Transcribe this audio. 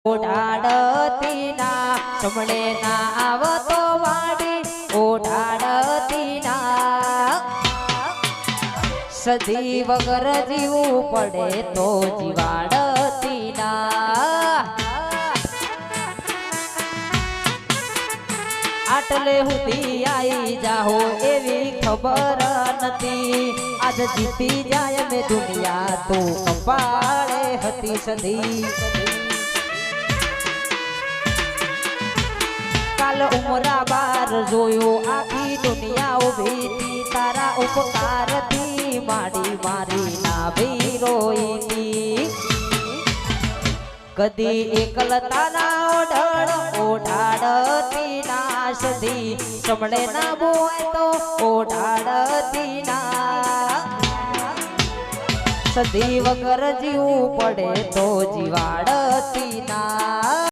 ઓઢાડતી ના સમણે ના આવતો વાડી ઓઢાડતી ના સદી વગર જીવવું પડે તો જીવાડતી ના આટલે સુધી આવી જાહો એવી ખબર નથી આજ જીતી જાય મેં દુનિયા તો કપાળે હતી સદી કાલ ઉમરા બાર જોયો આખી દુનિયા ઉભી તારા ઉપકારથી માડી મારી ના ભી રોઈતી કદી એકલતા ના ઓઢળ ઓઢાડતી ના સદી સમણે ના બોય તો ઓઢાડતી ના સદી વગર જીવવું પડે તો જીવાડતી ના